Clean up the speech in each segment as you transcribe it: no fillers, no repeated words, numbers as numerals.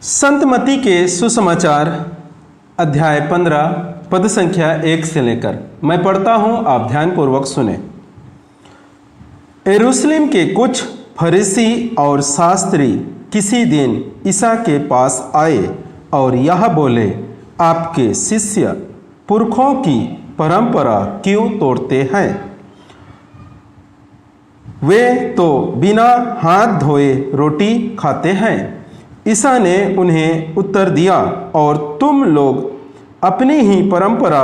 संत मत्ती के सुसमाचार अध्याय 15 पद संख्या 1 से लेकर मैं पढ़ता हूं, आप ध्यानपूर्वक सुने। यरूशलेम के कुछ फरीसी और शास्त्री किसी दिन ईसा के पास आए और यह बोले, आपके शिष्य पुरखों की परंपरा क्यों तोड़ते हैं? वे तो बिना हाथ धोए रोटी खाते हैं। ईसा ने उन्हें उत्तर दिया, और तुम लोग अपनी ही परंपरा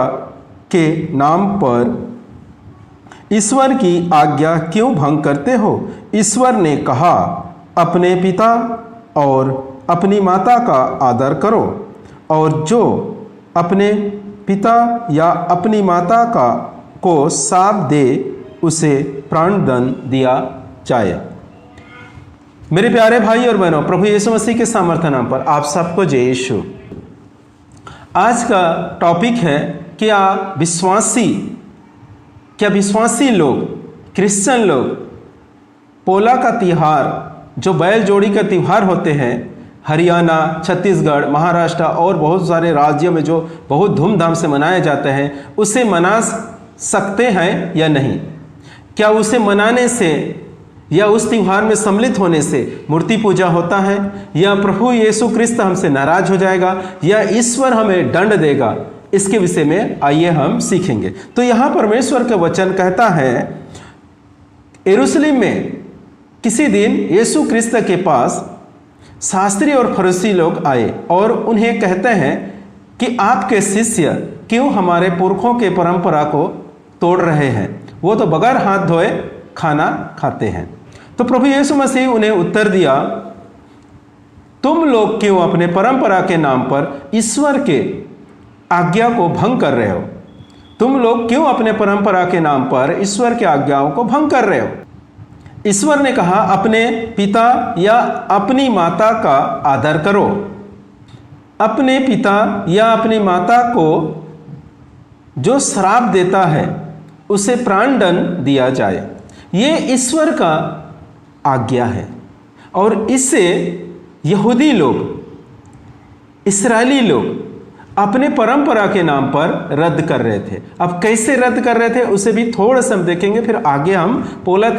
के नाम पर ईश्वर की आज्ञा क्यों भंग करते हो? ईश्वर ने कहा, अपने पिता और अपनी माता का आदर करो, और जो अपने पिता या अपनी माता को शाप दे उसे प्राणदंड दिया जाए। मेरे प्यारे भाई और बहनों, प्रभु यीशु मसीह के सामर्थ्य नाम पर आप सबको जय यीशु। आज का टॉपिक है क्या विश्वासी लोग, क्रिश्चियन लोग पोला का त्यौहार, जो बैल जोड़ी का त्यौहार होते हैं, हरियाणा, छत्तीसगढ़, महाराष्ट्र और बहुत सारे राज्यों में जो बहुत धूमधाम से मनाए जाते हैं, उसे मना सकते हैं या नहीं? क्या उसे मनाने से या उस त्यौहार में सम्मिलित होने से मूर्ति पूजा होता है, या प्रभु यीशु क्रिस्त हमसे नाराज हो जाएगा, या ईश्वर हमें दंड देगा? इसके विषय में आइए हम सीखेंगे। तो यहाँ परमेश्वर का वचन कहता है, यरूशलेम में किसी दिन यीशु क्रिस्त के पास शास्त्री और फरीसी लोग आए और उन्हें कहते हैं कि आपके शिष्य क्यों हमारे पुरखों के परंपरा को तोड़ रहे हैं? वो तो बगैर हाथ धोए खाना खाते हैं। तो प्रभु यीशु मसीह उन्हें उत्तर दिया, तुम लोग क्यों अपने परंपरा के नाम पर ईश्वर के आज्ञा को भंग कर रहे हो? तुम लोग क्यों अपने परंपरा के नाम पर ईश्वर की आज्ञाओं को भंग कर रहे हो? ईश्वर ने कहा, अपने पिता या अपनी माता का आदर करो। अपने पिता या अपनी माता को जो श्राप देता है उसे प्राणदंड दिया जाए। ये ईश्वर का आज्ञा है, और इससे यहूदी लोग, इस्राएली लोग अपने परंपरा के नाम पर रद्द कर रहे थे। अब कैसे रद्द कर रहे थे उसे भी थोड़ा सा हम देखेंगे, फिर आगे हम पोला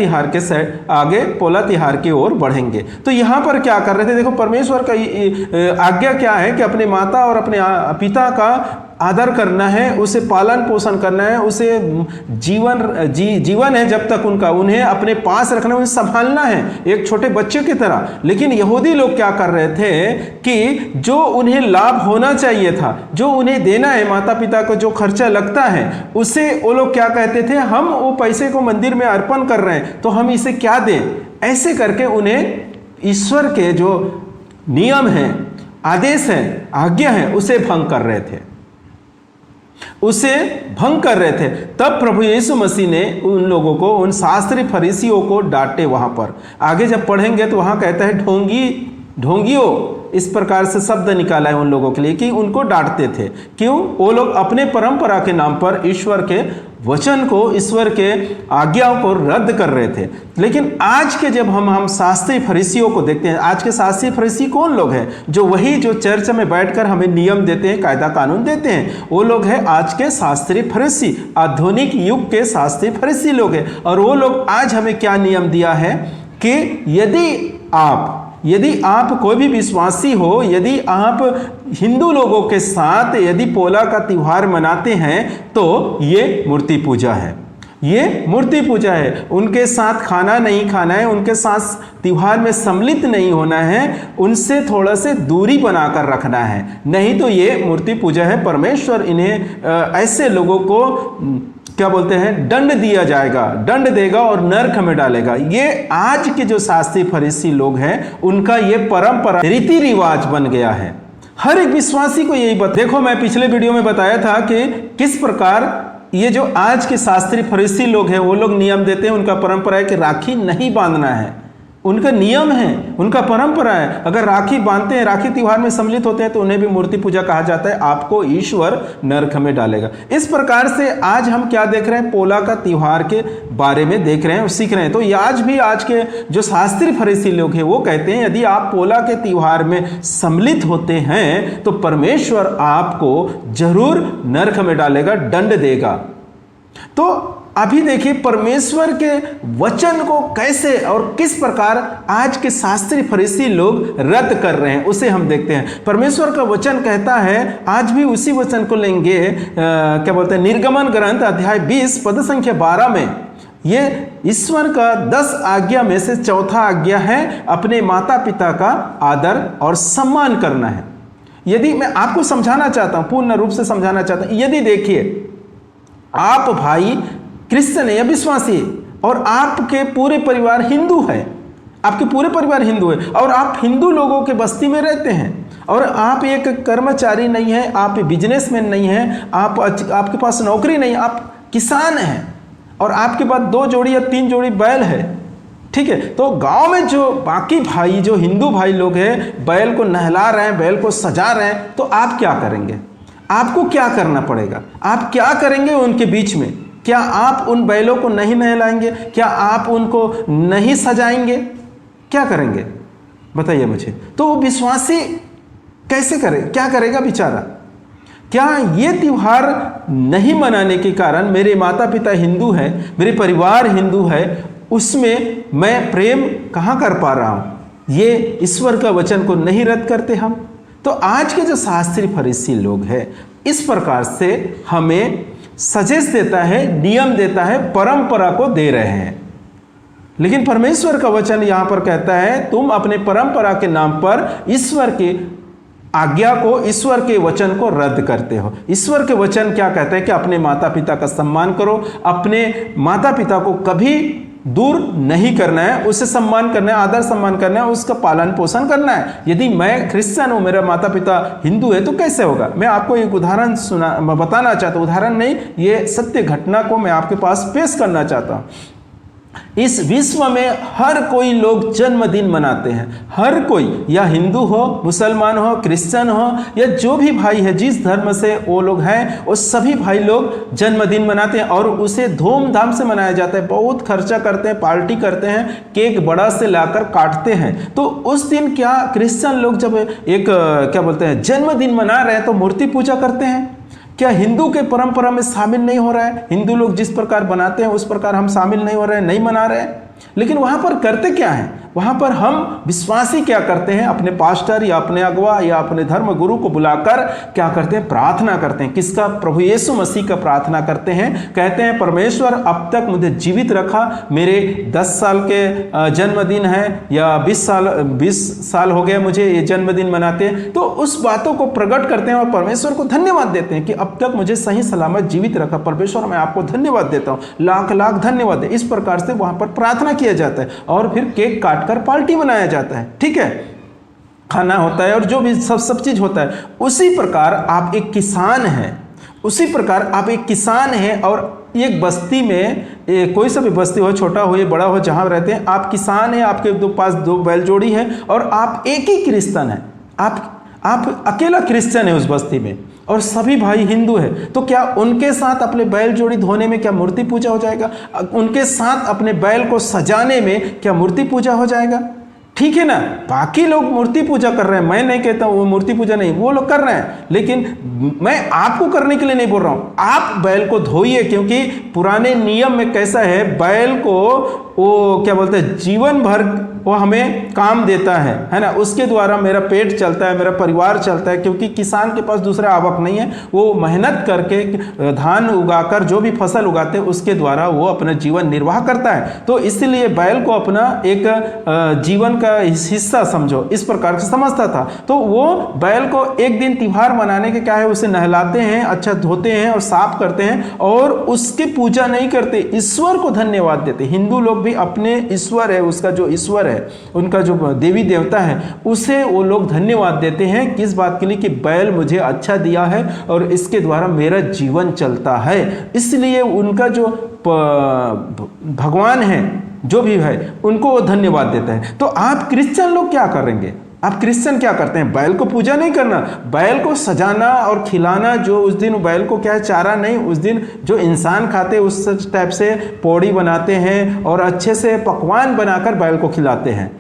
तिहार की ओर बढ़ेंगे। तो यहाँ पर क्या कर रहे थे? देखो, परमेश्वर का आज्ञा क्या है कि अपने माता और अपने पिता का आदर करना है, उसे पालन पोषण करना है, उसे जीवन है जब तक उन्हें अपने पास रखना है, उन्हें संभालना है एक छोटे बच्चे की तरह। लेकिन यहूदी लोग क्या कर रहे थे कि जो उन्हें लाभ होना चाहिए था, जो उन्हें देना है, माता पिता को जो खर्चा लगता है, उसे वो लोग क्या कहते थे, हम वो पैसे को मंदिर में अर्पण कर रहे हैं तो हम इसे क्या दें? ऐसे करके उन्हें ईश्वर के जो नियम हैं, आदेश हैं, आज्ञा है, उसे भंग कर रहे थे, तब प्रभु यीशु मसीह ने उन लोगों को, उन शास्त्री फरीसियों को डांटे। वहां पर आगे जब पढ़ेंगे तो वहां कहता है ढोंगियों, इस प्रकार से शब्द निकाला है उन लोगों के लिए कि उनको डांटते थे। क्यों? वो लोग अपने परंपरा के नाम पर ईश्वर के वचन को, ईश्वर के आज्ञाओं को रद्द कर रहे थे। लेकिन आज के जब हम शास्त्री फरीसियों को देखते हैं, आज के शास्त्री फरीसी कौन लोग हैं? जो चर्च में बैठकर हमें नियम देते हैं, कायदा कानून देते हैं, वो लोग हैं आज के शास्त्री फरीसी, आधुनिक युग के शास्त्री फरीसी लोग हैं। और वो लोग आज हमें क्या नियम दिया है कि यदि आप कोई भी विश्वासी हो, यदि आप हिंदू लोगों के साथ यदि पोला का त्यौहार मनाते हैं तो ये मूर्ति पूजा है, ये मूर्ति पूजा है। उनके साथ खाना नहीं खाना है, उनके साथ त्यौहार में सम्मिलित नहीं होना है, उनसे थोड़ा से दूरी बनाकर रखना है, नहीं तो ये मूर्ति पूजा है। परमेश्वर इन्हें ऐसे लोगों को क्या बोलते हैं, दंड दिया जाएगा, दंड देगा और नरक में डालेगा। ये आज के जो शास्त्री फरीसी लोग हैं, उनका ये परंपरा, रीति रिवाज बन गया है। हर एक विश्वासी को यही देखो, मैं पिछले वीडियो में बताया था कि किस प्रकार ये जो आज के शास्त्री फरीसी लोग हैं, वो लोग नियम देते हैं, उनका परंपरा है कि राखी नहीं बांधना है, उनका नियम है, उनका परंपरा है। अगर राखी बांधते हैं, राखी त्योहार में सम्मिलित होते हैं, तो उन्हें भी मूर्ति पूजा कहा जाता है। आपको ईश्वर नरक में डालेगा। इस प्रकार से आज हम क्या देख रहे हैं, पोला का त्योहार के बारे में देख रहे हैं और सीख रहे हैं। तो ये आज भी आज के जो शास्त्री फरीसी लोग हैं वो कहते हैं यदि आप पोला के त्योहार में सम्मिलित होते हैं तो परमेश्वर आपको जरूर नरक में डालेगा, दंड देगा। तो अभी देखिए परमेश्वर के वचन को कैसे और किस प्रकार आज के शास्त्री फरीसी लोग रद्द कर रहे हैं, उसे हम देखते हैं। परमेश्वर का वचन कहता है, आज भी उसी वचन को लेंगे, क्या बोलते हैं, निर्गमन ग्रंथ अध्याय 20 पद संख्या 12 में। ये ईश्वर का 10 आज्ञा में से चौथा आज्ञा है, अपने माता पिता का आदर और सम्मान करना है। यदि मैं आपको समझाना चाहता हूं, पूर्ण रूप से समझाना चाहता हूं, यदि देखिए आप भाई क्रिश्चियन है या विश्वासी और आपके पूरे परिवार हिंदू है, आपके पूरे परिवार हिंदू है और आप हिंदू लोगों के बस्ती में रहते हैं और आप एक कर्मचारी नहीं है, आप बिजनेसमैन नहीं है, आपके पास नौकरी नहीं, आप किसान हैं और आपके पास 2 जोड़ी या 3 जोड़ी बैल है, ठीक है। तो गांव में जो बाकी भाई, जो हिंदू भाई लोग हैं, बैल को नहला रहे हैं, बैल को सजा रहे हैं, तो आप क्या करेंगे? आपको क्या करना पड़ेगा? आप क्या करेंगे उनके बीच में? क्या आप उन बैलों को नहीं नहलाएंगे? क्या आप उनको नहीं सजाएंगे? क्या करेंगे बताइए मुझे। तो वो विश्वासी कैसे करे, क्या करेगा बेचारा? क्या ये त्योहार नहीं मनाने के कारण मेरे माता पिता हिंदू हैं, मेरे परिवार हिंदू है, उसमें मैं प्रेम कहाँ कर पा रहा हूँ? ये ईश्वर का वचन को नहीं रद्द करते हम। तो आज के जो शास्त्री फरीसी लोग हैं इस प्रकार से हमें सजेस्ट देता है, नियम देता है, परंपरा को दे रहे हैं। लेकिन परमेश्वर का वचन यहां पर कहता है तुम अपने परंपरा के नाम पर ईश्वर की आज्ञा को, ईश्वर के वचन को रद्द करते हो। ईश्वर के वचन क्या कहते हैं कि अपने माता पिता का सम्मान करो, अपने माता पिता को कभी दूर नहीं करना है, उसे सम्मान करना है, आदर सम्मान करना है, उसका पालन पोषण करना है। यदि मैं क्रिश्चियन हूं, मेरा माता पिता हिंदू है, तो कैसे होगा? मैं आपको एक उदाहरण बताना चाहता हूं, उदाहरण नहीं, ये सत्य घटना को मैं आपके पास पेश करना चाहता हूं। इस विश्व में हर कोई लोग जन्मदिन मनाते हैं, हर कोई, या हिंदू हो, मुसलमान हो, क्रिश्चियन हो, या जो भी भाई है, जिस धर्म से वो लोग हैं, वो सभी भाई लोग जन्मदिन मनाते हैं और उसे धूमधाम से मनाया जाता है। बहुत खर्चा करते हैं, पार्टी करते हैं, केक बड़ा से लाकर काटते हैं। तो उस दिन क्या क्रिश्चियन लोग जब एक क्या बोलते हैं जन्मदिन मना रहे हैं तो मूर्ति पूजा करते हैं? क्या हिंदू के परंपरा में शामिल नहीं हो रहा है? हिंदू लोग जिस प्रकार बनाते हैं उस प्रकार हम शामिल नहीं हो रहे हैं, नहीं मना रहे हैं। लेकिन वहां पर करते क्या हैं? वहां पर हम विश्वासी क्या करते हैं? अपने पास्टर या अपने अगवा या अपने धर्म गुरु को बुलाकर क्या करते हैं? प्रार्थना करते हैं। किसका? प्रभु यीशु मसीह का प्रार्थना करते हैं। कहते हैं परमेश्वर अब तक मुझे जीवित रखा, मेरे 10 साल के जन्मदिन है या 20 साल हो गए मुझे ये जन्मदिन मनाते हैं। तो उस बातों को प्रकट करते हैं और परमेश्वर को धन्यवाद देते हैं कि अब तक मुझे सही सलामत जीवित रखा। परमेश्वर मैं आपको धन्यवाद देता हूँ, लाख लाख धन्यवाद है। इस प्रकार से वहां पर प्रार्थना किया जाता है और फिर केक काटकर पार्टी मनाया जाता है, ठीक है, खाना होता है और जो भी सब चीज होता है। उसी प्रकार आप एक किसान हैं, उसी प्रकार आप एक किसान हैं और एक बस्ती में, कोई सा भी बस्ती हो, छोटा हो या बड़ा हो, जहां रहते हैं आप किसान हैं, आपके पास 2 बैल जोड़ी है और आप एक ही क्रिश्चियन है, आप अकेला क्रिश्चियन है उस बस्ती में और सभी भाई हिंदू है। तो क्या उनके साथ अपने बैल जोड़ी धोने में क्या मूर्ति पूजा हो जाएगा? उनके साथ अपने बैल को सजाने में क्या मूर्ति पूजा हो जाएगा? ठीक है ना, बाकी लोग मूर्ति पूजा कर रहे हैं, मैं नहीं कहता वो मूर्ति पूजा नहीं, वो लोग कर रहे हैं, लेकिन मैं आपको करने के लिए नहीं बोल रहा हूं। आप बैल को धोइए, क्योंकि पुराने नियम में कैसा है, बैल को वो क्या बोलते हैं जीवन भर वो हमें काम देता है ना, उसके द्वारा मेरा पेट चलता है, मेरा परिवार चलता है, क्योंकि किसान के पास दूसरा आवक नहीं है। वो मेहनत करके धान उगाकर जो भी फसल उगाते हैं उसके द्वारा वो अपना जीवन निर्वाह करता है। तो इसलिए बैल को अपना एक जीवन का हिस्सा समझो, इस प्रकार से समझता था। तो वो बैल को एक दिन त्योहार मनाने के क्या है, उसे नहलाते हैं, अच्छा धोते हैं और साफ करते हैं और उसकी पूजा नहीं करते, ईश्वर को धन्यवाद देते। हिंदू लोग भी अपने ईश्वर है, उसका जो ईश्वर है, उनका जो देवी देवता है, उसे वो लोग धन्यवाद देते हैं। किस बात के लिए? कि बैल मुझे अच्छा दिया है और इसके द्वारा मेरा जीवन चलता है। इसलिए उनका जो भगवान है, जो भी है उनको वो धन्यवाद देता है। तो आप क्रिश्चियन लोग क्या करेंगे? आप क्रिश्चियन क्या करते हैं? बैल को पूजा नहीं करना, बैल को सजाना और खिलाना। जो उस दिन बैल को क्या है, चारा नहीं, उस दिन जो इंसान खाते उस टाइप से पौड़ी बनाते हैं और अच्छे से पकवान बनाकर बैल को खिलाते हैं,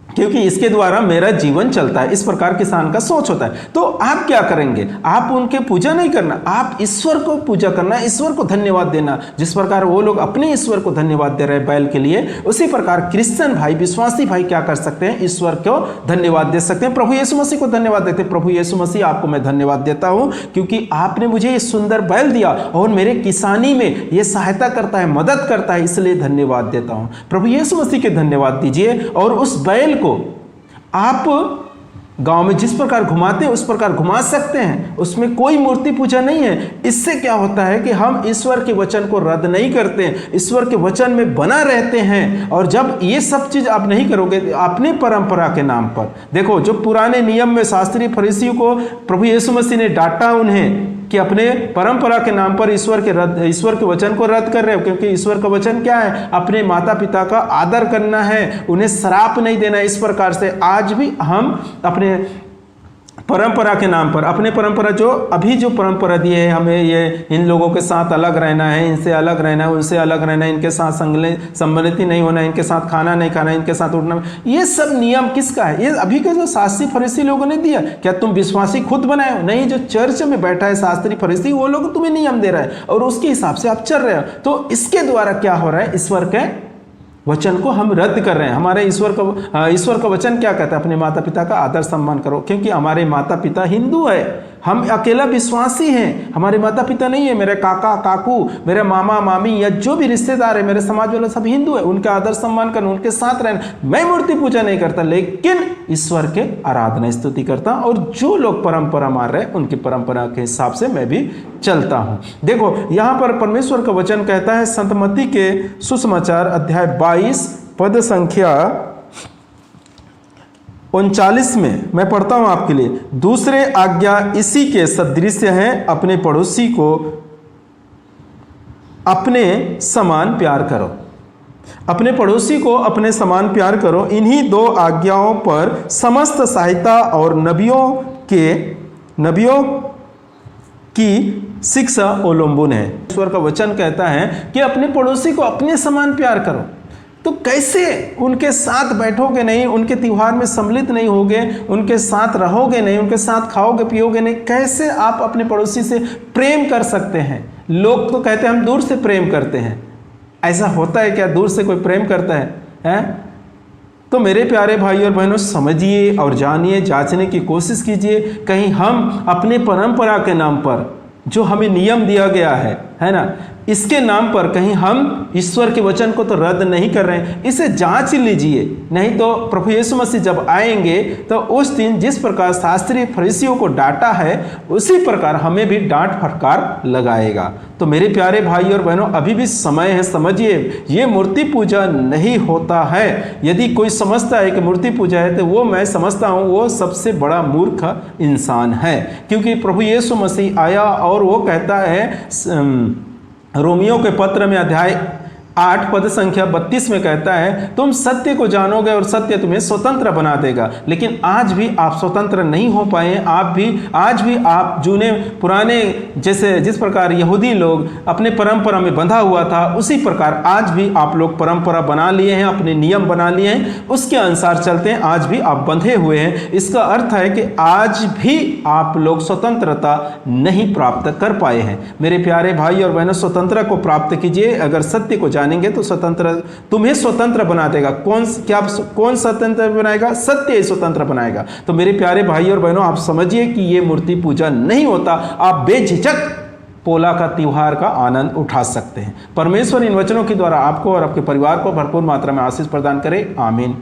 क्योंकि इसके द्वारा मेरा जीवन चलता है। इस प्रकार किसान का सोच होता है। तो आप क्या करेंगे? आप उनके पूजा नहीं करना, आप ईश्वर को पूजा करना, ईश्वर को धन्यवाद देना। जिस प्रकार वो लोग अपने ईश्वर को धन्यवाद दे रहे हैं बैल के लिए, उसी प्रकार क्रिश्चियन भाई, विश्वासी भाई क्या कर सकते हैं? ईश्वर को धन्यवाद दे सकते हैं, प्रभु यीशु मसीह को धन्यवाद देते हैं। प्रभु यीशु मसीह, आपको मैं धन्यवाद देता हूं क्योंकि आपने मुझे ये सुंदर बैल दिया और मेरे किसानी में ये सहायता करता है, मदद करता है, इसलिए धन्यवाद देता हूं। प्रभु यीशु मसीह के धन्यवाद दीजिए और उस बैल को आप गांव में जिस प्रकार घुमाते हैं उस प्रकार घुमा सकते हैं। उसमें कोई मूर्ति पूजा नहीं है। इससे क्या होता है कि हम ईश्वर के वचन को रद्द नहीं करते हैं, ईश्वर के वचन में बना रहते हैं। और जब ये सब चीज आप नहीं करोगे अपने परंपरा के नाम पर, देखो जो पुराने नियम में शास्त्री फरीसियों को प्रभु यीशु मसीह ने डांटा उन्हें कि अपने परंपरा के नाम पर ईश्वर के वचन को रद्द कर रहे हो, क्योंकि ईश्वर का वचन क्या है? अपने माता पिता का आदर करना है, उन्हें श्राप नहीं देना। इस प्रकार से आज भी हम अपने परंपरा के नाम पर, अपने परंपरा जो परंपरा दी है हमें, ये इन लोगों के साथ अलग रहना है, इनसे अलग रहना है, उनसे अलग रहना है, इनके साथ सम्मिलित नहीं होना है, इनके साथ खाना नहीं खाना है, इनके साथ उठना, ये सब नियम किसका है? ये अभी के जो शास्त्री फरीसी लोगों ने दिया। क्या तुम विश्वासी खुद बनाए हो? नहीं, जो चर्च में बैठा है शास्त्री फरीसी, वो लोग तुम्हें नियम दे रहा है और उसके हिसाब से आप चल रहे हो। तो इसके द्वारा क्या हो रहा है? ईश्वर के वचन को हम रद्द कर रहे हैं। हमारे ईश्वर का वचन क्या कहता है? अपने माता पिता का आदर सम्मान करो, क्योंकि हमारे माता पिता हिंदू है, हम अकेला विश्वासी हैं, हमारे माता पिता नहीं है। मेरे काका काकू, मेरे मामा मामी या जो भी रिश्तेदार है, मेरे समाज वाले सब हिंदू है, उनका आदर सम्मान करना, उनके साथ रहना। मैं मूर्ति पूजा नहीं करता, लेकिन ईश्वर के आराधना स्तुति करता, और जो लोग परंपरा मान रहे हैं उनकी परंपरा के हिसाब से मैं भी चलता हूं। देखो यहां पर परमेश्वर का वचन कहता है, संत मत्ती के सुसमाचार अध्याय 22 पद संख्या 39 में मैं पढ़ता हूं आपके लिए। दूसरे आज्ञा इसी के सदृश हैं, अपने पड़ोसी को अपने समान प्यार करो। अपने पड़ोसी को अपने समान प्यार करो। इन्हीं दो आज्ञाओं पर समस्त साहित्य और नबियों की शिक्षा अवलंबन है। ईश्वर का वचन कहता है कि अपने पड़ोसी को अपने समान प्यार करो। तो कैसे उनके साथ बैठोगे नहीं, उनके त्योहार में सम्मिलित नहीं होगे, उनके साथ रहोगे नहीं, उनके साथ खाओगे पियोगे नहीं, कैसे आप अपने पड़ोसी से प्रेम कर सकते हैं? लोग तो कहते हैं हम दूर से प्रेम करते हैं। ऐसा होता है क्या? दूर से कोई प्रेम करता है? तो मेरे प्यारे भाई और बहनों, समझिए और जानिए, जांचने की कोशिश कीजिए। कहीं हम अपने परंपरा के नाम पर जो हमें नियम दिया गया है ना, इसके नाम पर कहीं हम ईश्वर के वचन को तो रद्द नहीं कर रहे हैं। इसे जांच लीजिए, नहीं तो प्रभु यीशु मसीह जब आएंगे तो उस दिन जिस प्रकार शास्त्री फरीसियों को डांटा है, उसी प्रकार हमें भी डांट फटकार लगाएगा। तो मेरे प्यारे भाई और बहनों, अभी भी समय है, समझिए, ये मूर्ति पूजा नहीं होता है। यदि कोई समझता है कि मूर्ति पूजा है, तो वो मैं समझता हूँ वो सबसे बड़ा मूर्ख इंसान है, क्योंकि प्रभु यीशु मसीह आया और वो कहता है, रोमियो के पत्र में अध्याय 8 पद संख्या 32 में कहता है, तुम सत्य को जानोगे और सत्य तुम्हें स्वतंत्र बना देगा। लेकिन आज भी आप स्वतंत्र नहीं हो पाए। आज भी आप जूने पुराने, जैसे जिस प्रकार यहूदी लोग अपने परंपरा में बंधा हुआ था, उसी प्रकार आज भी आप लोग परंपरा बना लिए हैं, अपने नियम बना लिए हैं, उसके अनुसार चलते हैं। आज भी आप बंधे हुए हैं। इसका अर्थ है कि आज भी आप लोग स्वतंत्रता नहीं प्राप्त कर पाए हैं। मेरे प्यारे भाई और बहनों, स्वतंत्रता को प्राप्त कीजिए। अगर सत्य को जानेंगे तो स्वतंत्र, तुम्हें स्वतंत्र बना देगा। कौन स्वतंत्र बनाएगा? सत्य ही स्वतंत्र बनाएगा। तो मेरे प्यारे भाई और बहनों, आप समझिए कि यह मूर्ति पूजा नहीं होता। आप बेझिझक पोला का त्योहार का आनंद उठा सकते हैं। परमेश्वर इन वचनों के द्वारा आपको और आपके परिवार को भरपूर मात्रा में आशीष प्रदान करे। आमीन।